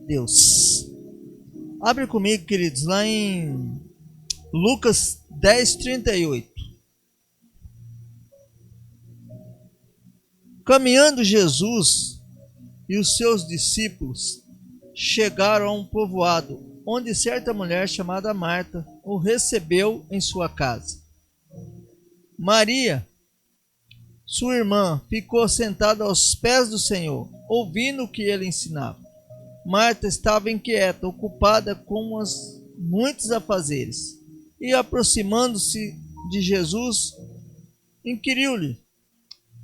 Deus. Abre comigo, queridos, lá em Lucas 10:38. Caminhando Jesus e os seus discípulos chegaram a um povoado, onde certa mulher chamada Marta o recebeu em sua casa. Maria, sua irmã, ficou sentada aos pés do Senhor, ouvindo o que ele ensinava. Marta estava inquieta, ocupada com muitos afazeres, e aproximando-se de Jesus, inquiriu-lhe: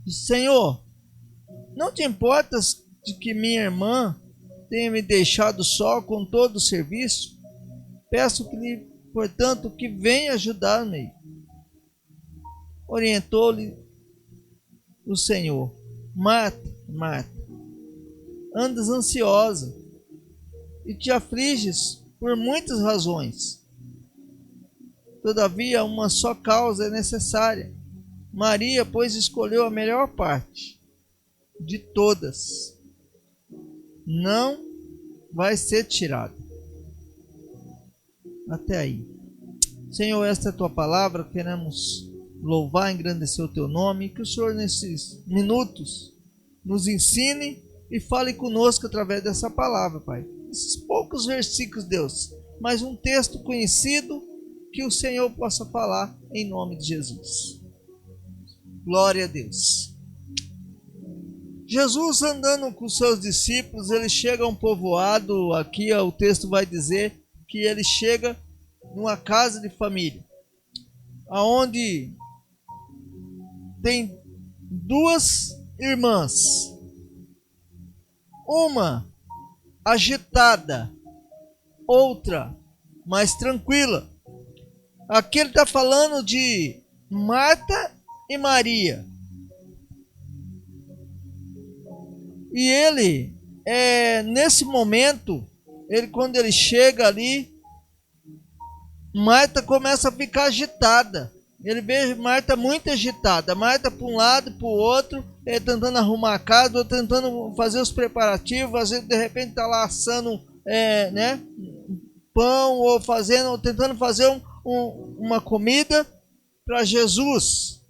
Senhor, não te importas de que minha irmã tenha me deixado só com todo o serviço? Peço-lhe, portanto, que venha ajudar-me. Orientou-lhe o Senhor: Marta, Marta, andas ansiosa e te afliges por muitas razões. Todavia, uma só causa é necessária. Maria, pois, escolheu a melhor parte de todas. Não vai ser tirada. Até aí. Senhor, esta é a tua palavra. Queremos louvar e engrandecer o teu nome. Que o Senhor, nesses minutos, nos ensine e fale conosco através dessa palavra, Pai. Esses poucos versículos, Deus, mas um texto conhecido, que o Senhor possa falar em nome de Jesus. Glória a Deus. Jesus andando com seus discípulos, ele chega a um povoado. Aqui o texto vai dizer que ele chega numa casa de família, aonde tem duas irmãs, uma agitada, outra mais tranquila. Aqui ele está falando de Marta e Maria. E ele, nesse momento, quando ele chega ali, Marta começa a ficar agitada. Ele vê Marta muito agitada. Marta para um lado, para o outro, tentando arrumar a casa, ou tentando fazer os preparativos. Às vezes, de repente, está lá assando pão, ou tentando fazer uma comida para Jesus.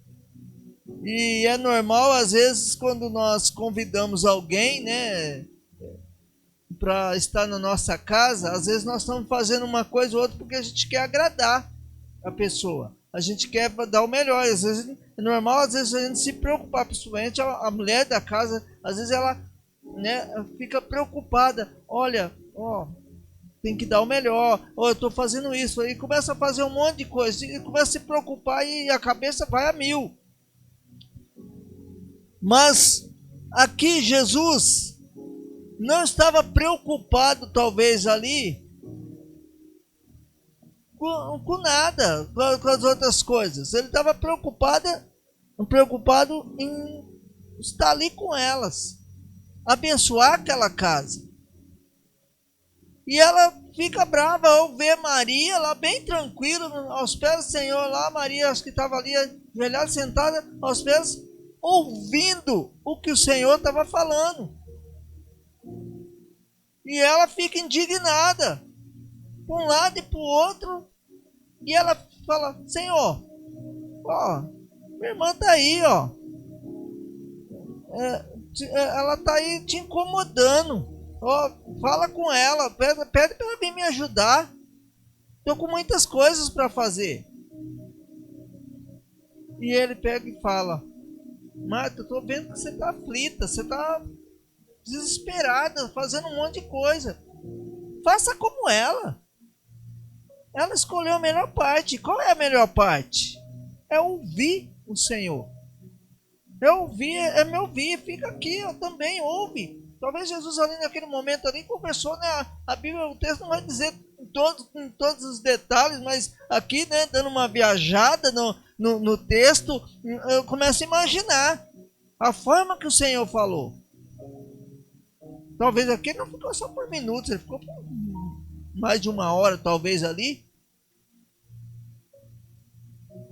E é normal, às vezes, quando nós convidamos alguém, né, para estar na nossa casa, às vezes nós estamos fazendo uma coisa ou outra porque a gente quer agradar a pessoa. A gente quer dar o melhor. Às vezes é normal, às vezes a gente se preocupar, principalmente a mulher da casa, às vezes ela, né, fica preocupada. Olha, tem que dar o melhor. Eu estou fazendo isso. E começa a fazer um monte de coisa. E começa a se preocupar e a cabeça vai a mil. Mas aqui Jesus não estava preocupado, talvez ali, com nada, com as outras coisas. Ele estava preocupado em estar ali com elas, abençoar aquela casa. E ela fica brava ao ver Maria lá bem tranquila, aos pés do Senhor lá. Maria, acho que estava ali ajoelhada, sentada aos pés, ouvindo o que o Senhor estava falando. E ela fica indignada, para um lado e para o outro. E ela fala: Senhor, minha irmã está aí, ela está aí te incomodando. Fala com ela, pede para ela vir me ajudar. Estou com muitas coisas para fazer. E ele pega e fala: Marta, eu estou vendo que você está aflita, você está desesperada, fazendo um monte de coisa. Faça como ela. Ela escolheu a melhor parte. Qual é a melhor parte? É ouvir o Senhor. É me ouvir. Fica aqui, eu também ouve. Talvez Jesus ali naquele momento ali conversou, né? A Bíblia, o texto não vai dizer em todos os detalhes, mas aqui, né, dando uma viajada no texto, eu começo a imaginar a forma que o Senhor falou. Talvez aqui não ficou só por minutos, ele ficou por mais de uma hora, talvez ali.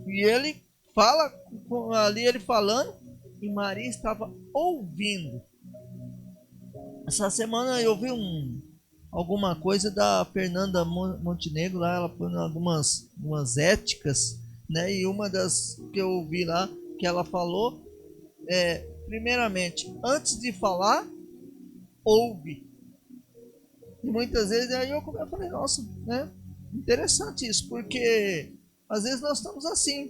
E ele fala, ali ele falando, e Maria estava ouvindo. Essa semana eu vi alguma coisa da Fernanda Montenegro lá, ela põe algumas éticas, né? E uma das que eu vi lá que ela falou é, primeiramente, antes de falar, ouve. E muitas vezes aí eu falei, nossa, né? Interessante isso, porque às vezes nós estamos assim.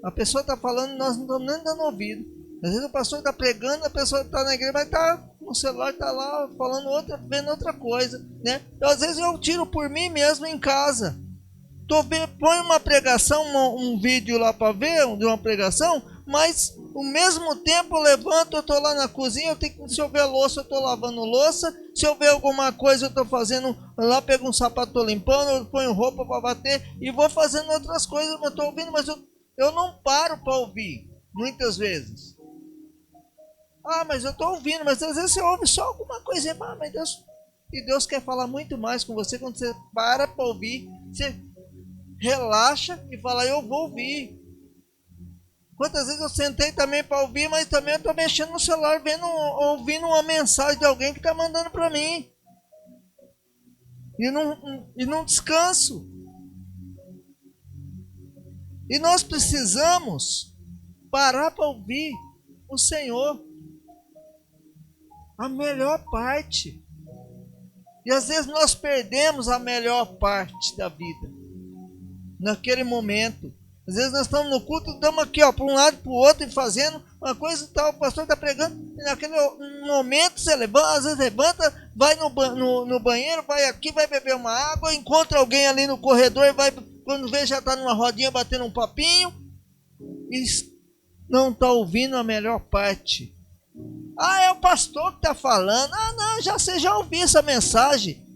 A pessoa está falando, nós não estamos nem dando ouvido. Às vezes o pastor está pregando, a pessoa está na igreja, mas está no celular, está lá falando vendo outra coisa, né? Então, às vezes eu tiro por mim mesmo em casa. Põe uma pregação, um vídeo lá para ver de uma pregação, mas ao mesmo tempo eu levanto, eu estou lá na cozinha, se eu ver louça, eu estou lavando louça, se eu ver alguma coisa, eu estou fazendo, lá pego um sapato, estou limpando, eu ponho roupa para bater e vou fazendo outras coisas, mas estou ouvindo, mas eu não paro para ouvir, muitas vezes. Ah, mas eu estou ouvindo, mas às vezes você ouve só alguma coisinha, mas Deus quer falar muito mais com você quando você para ouvir, você relaxa e fala, eu vou ouvir. Quantas vezes eu sentei também para ouvir, mas também eu estou mexendo no celular, ouvindo uma mensagem de alguém que está mandando para mim. E não descanso. E nós precisamos parar para ouvir o Senhor. A melhor parte. E às vezes nós perdemos a melhor parte da vida. Naquele momento. Às vezes nós estamos no culto, estamos aqui, para um lado e para o outro, e fazendo uma coisa e tal, o pastor está pregando, e naquele momento você levanta, às vezes levanta, vai no banheiro, vai aqui, vai beber uma água, encontra alguém ali no corredor, e vai, quando vê já está numa rodinha batendo um papinho, e não está ouvindo a melhor parte. Ah, é o pastor que está falando. Ah, não, já ouvi essa mensagem.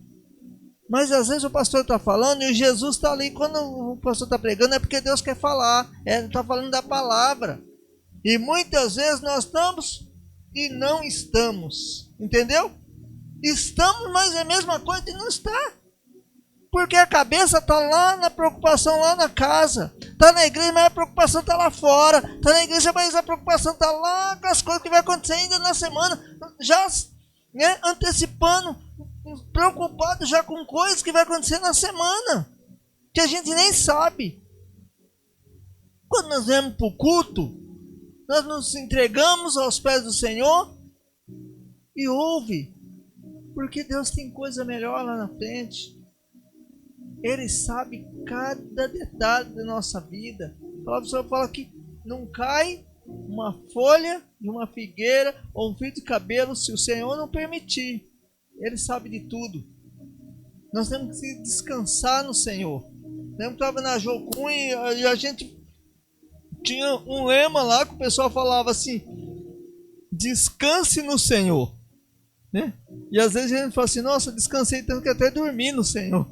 Mas às vezes o pastor está falando e Jesus está ali. Quando o pastor está pregando é porque Deus quer falar. Ele está falando da palavra. E muitas vezes nós estamos e não estamos. Entendeu? Estamos, mas é a mesma coisa de não estar. Porque a cabeça está lá na preocupação, lá na casa. Está na igreja, mas a preocupação está lá fora. Está na igreja, mas a preocupação está lá com as coisas que vai acontecer ainda na semana. Já, né, antecipando, preocupado já com coisas que vai acontecer na semana. Que a gente nem sabe. Quando nós viemos para o culto, nós nos entregamos aos pés do Senhor e ouve. Porque Deus tem coisa melhor lá na frente. Ele sabe cada detalhe da nossa vida. A palavra do Senhor fala que não cai uma folha de uma figueira ou um fio de cabelo se o Senhor não permitir. Ele sabe de tudo. Nós temos que descansar no Senhor. Lembro que estava na Jocum e a gente tinha um lema lá que o pessoal falava assim: descanse no Senhor. Né? E às vezes a gente fala assim, nossa, descansei tanto que até dormi no Senhor.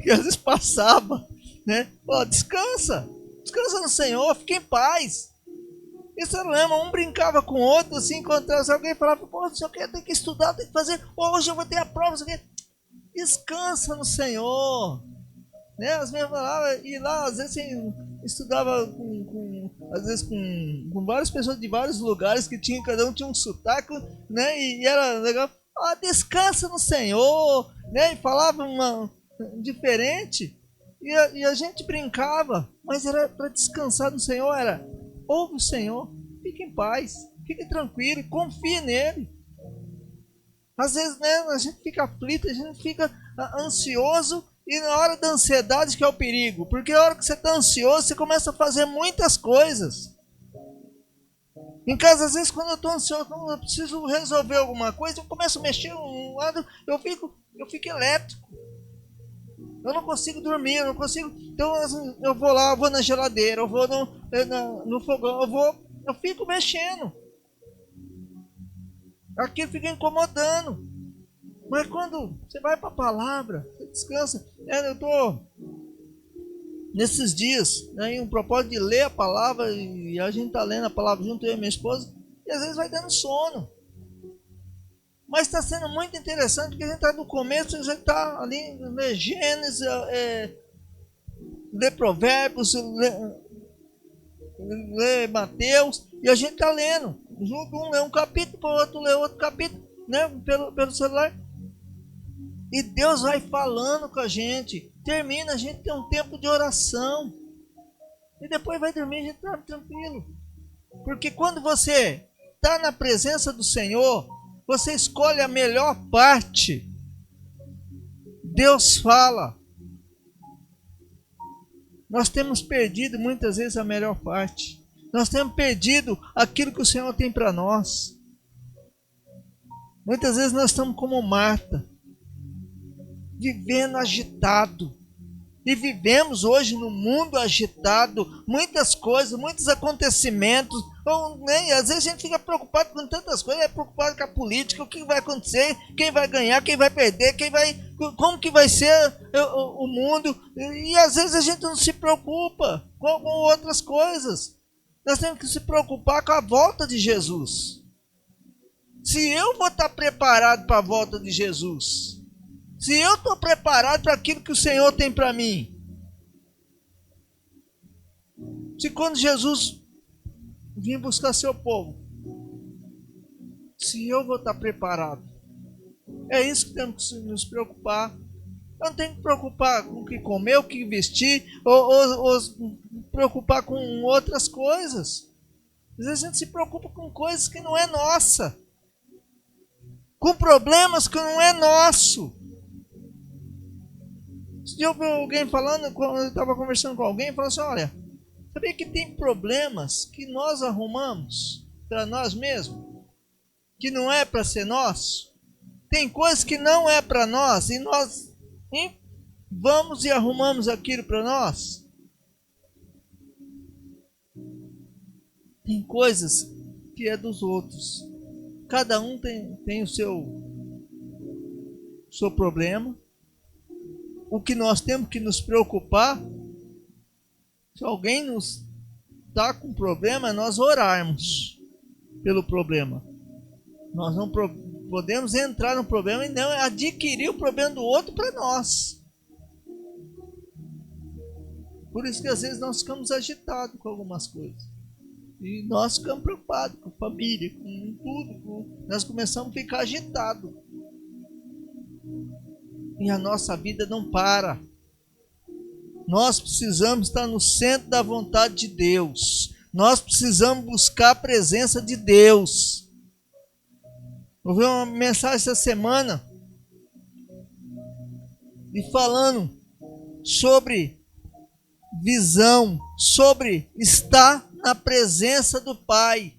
Que às vezes passava, né? Ó, descansa no Senhor, fica em paz. Isso era o lema, um brincava com o outro, assim, encontrava alguém e falava, pô, não sei o que, tem que estudar, tem que fazer, hoje eu vou ter a prova, não sei o que. Descansa no Senhor. Né? As minhas palavras, e lá às vezes assim, estudava às vezes com várias pessoas de vários lugares que tinha, cada um tinha um sotaque, né? E era legal. Ah, descansa no Senhor, né? E falava diferente. E a gente brincava, mas era para descansar no Senhor, era ouve o Senhor, fique em paz, fique tranquilo, confie nele. Às vezes, né, a gente fica aflito, a gente fica ansioso. E na hora da ansiedade que é o perigo. Porque a hora que você está ansioso, você começa a fazer muitas coisas. Em casa, às vezes, quando eu estou ansioso, quando eu preciso resolver alguma coisa, eu começo a mexer um lado, eu fico elétrico. Eu não consigo dormir, eu não consigo. Então, eu vou lá, eu vou na geladeira, eu vou no fogão, eu fico mexendo. Aquilo fica incomodando. Mas quando você vai para a palavra, você descansa. Eu estou nesses dias, né, em um propósito de ler a palavra, e a gente está lendo a palavra junto, eu e minha esposa, e às vezes vai dando sono. Mas está sendo muito interessante, porque a gente está no começo, a gente está ali, lê Gênesis, lê Provérbios, lê Mateus, e a gente está lendo. Junto um lê um capítulo, para o outro lê outro capítulo. né, pelo celular. E Deus vai falando com a gente. Termina, a gente tem um tempo de oração. E depois vai dormir, a gente está tranquilo. Porque quando você está na presença do Senhor, você escolhe a melhor parte. Deus fala. Nós temos perdido muitas vezes a melhor parte. Nós temos perdido aquilo que o Senhor tem para nós. Muitas vezes nós estamos como Marta, vivendo agitado. E vivemos hoje no mundo agitado, muitas coisas, muitos acontecimentos. E às vezes a gente fica preocupado com tantas coisas, é preocupado com a política, o que vai acontecer, quem vai ganhar, quem vai perder, como que vai ser o mundo. E às vezes a gente não se preocupa com outras coisas. Nós temos que se preocupar com a volta de Jesus. Se eu vou estar preparado para a volta de Jesus, se eu estou preparado para aquilo que o Senhor tem para mim, se quando Jesus vir buscar seu povo, se eu vou estar preparado, é isso que temos que nos preocupar. Eu não tenho que preocupar com o que comer, o que vestir, ou preocupar com outras coisas. Às vezes a gente se preocupa com coisas que não é nossa, com problemas que não é nosso. Se eu vi alguém falando, quando eu estava conversando com alguém, falou assim: olha, sabia que tem problemas que nós arrumamos para nós mesmos, que não é para ser nosso? Tem coisas que não é para nós e nós vamos e arrumamos aquilo para nós. Tem coisas que é dos outros. Cada um tem o seu problema. O que nós temos que nos preocupar, se alguém nos está com problema, é nós orarmos pelo problema. Nós não podemos entrar no problema e não adquirir o problema do outro para nós. Por isso que às vezes nós ficamos agitados com algumas coisas. E nós ficamos preocupados com a família, com tudo. Nós começamos a ficar agitados. E a nossa vida não para. Nós precisamos estar no centro da vontade de Deus. Nós precisamos buscar a presença de Deus. Eu vi uma mensagem essa semana e falando sobre visão, sobre estar na presença do Pai.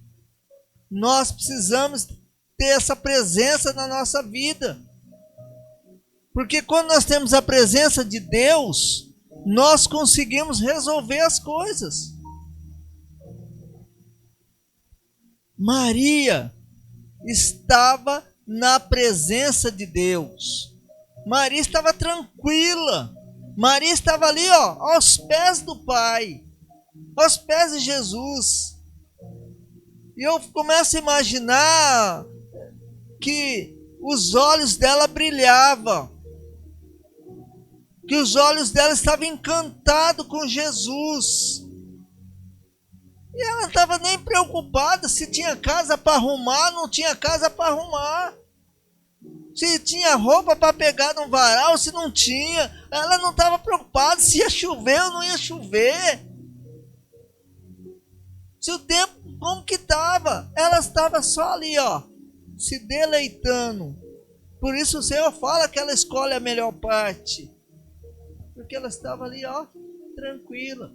Nós precisamos ter essa presença na nossa vida. Porque quando nós temos a presença de Deus, nós conseguimos resolver as coisas. Maria estava na presença de Deus. Maria estava tranquila. Maria estava ali, aos pés do Pai, aos pés de Jesus. E eu começo a imaginar que os olhos dela brilhavam, que os olhos dela estavam encantados com Jesus. E ela não estava nem preocupada se tinha casa para arrumar, não tinha casa para arrumar. Se tinha roupa para pegar no varal, se não tinha. Ela não estava preocupada se ia chover ou não ia chover. Se o tempo, como que estava? Ela estava só ali, se deleitando. Por isso o Senhor fala que ela escolhe a melhor parte. Porque ela estava ali, tranquila.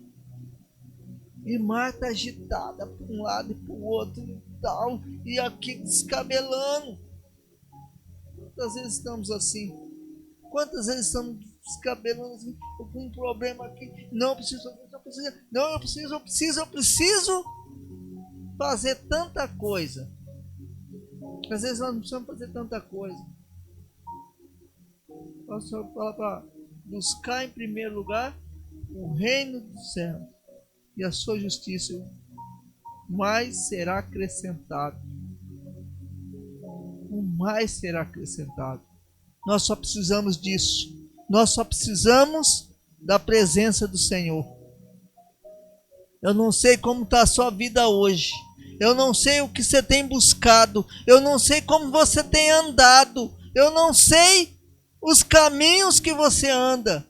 E Marta agitada para um lado e para o outro e tal. E aqui descabelando. Quantas vezes estamos assim? Quantas vezes estamos descabelando assim? Com um problema aqui. Não, eu preciso fazer tanta coisa. Às vezes nós não precisamos fazer tanta coisa. O Senhor fala para buscar em primeiro lugar o reino do céu e a sua justiça, mais será acrescentado. O mais será acrescentado. Nós só precisamos disso. Nós só precisamos da presença do Senhor. Eu não sei como está a sua vida hoje. Eu não sei o que você tem buscado. Eu não sei como você tem andado. Eu não sei os caminhos que você anda.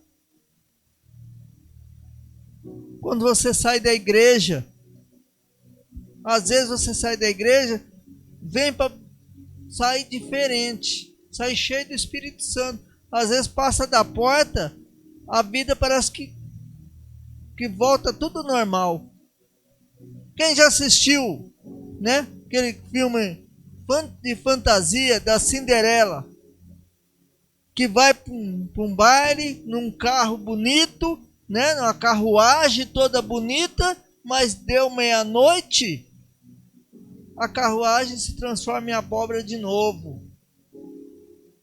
Quando você sai da igreja, às vezes você sai da igreja, vem para sair diferente, sai cheio do Espírito Santo. Às vezes passa da porta, a vida parece que volta tudo normal. Quem já assistiu, né, aquele filme de fantasia da Cinderela, que vai para um baile, num carro bonito, né, numa carruagem toda bonita, mas deu meia-noite, a carruagem se transforma em abóbora de novo.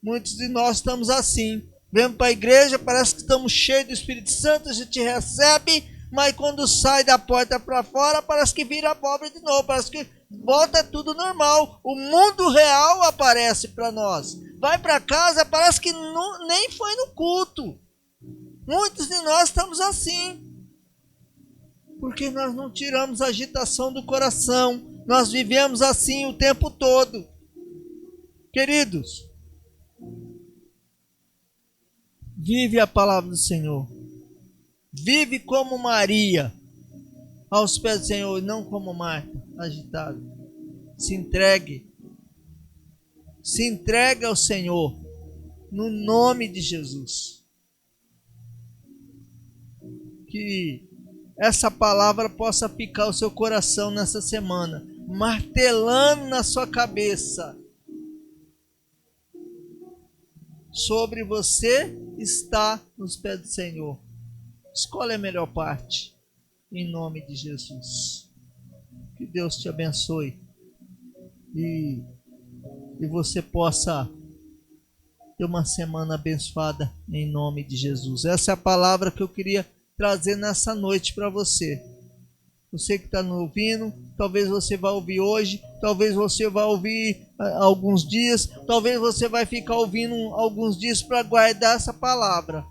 Muitos de nós estamos assim. Vemos para a igreja, parece que estamos cheios do Espírito Santo, a gente recebe, mas quando sai da porta para fora, parece que vira abóbora de novo, parece que volta tudo normal. O mundo real aparece para nós. Vai para casa, parece que nem foi no culto. Muitos de nós estamos assim. Porque nós não tiramos a agitação do coração. Nós vivemos assim o tempo todo. Queridos, vive a palavra do Senhor. Vive como Maria, aos pés do Senhor, e não como Marta, agitada. Se entregue. Se entregue ao Senhor, no nome de Jesus. Que essa palavra possa picar o seu coração nessa semana, martelando na sua cabeça. Sobre você está nos pés do Senhor. Escolhe a melhor parte, em nome de Jesus. Que Deus te abençoe e você possa ter uma semana abençoada em nome de Jesus. Essa é a palavra que eu queria trazer nessa noite para você. Você que está nos ouvindo, talvez você vá ouvir hoje, talvez você vá ouvir alguns dias, talvez você vai ficar ouvindo alguns dias para guardar essa palavra.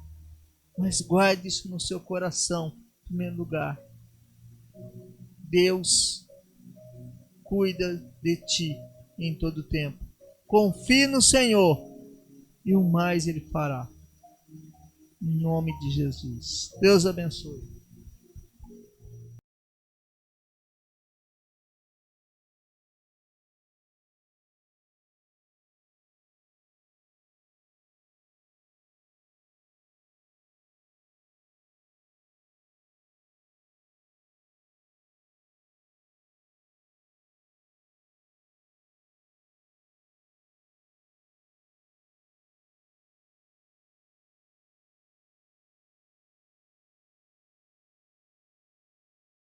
Mas guarde isso no seu coração, em primeiro lugar. Deus cuida de ti em todo tempo. Confie no Senhor e o mais Ele fará. Em nome de Jesus. Deus abençoe.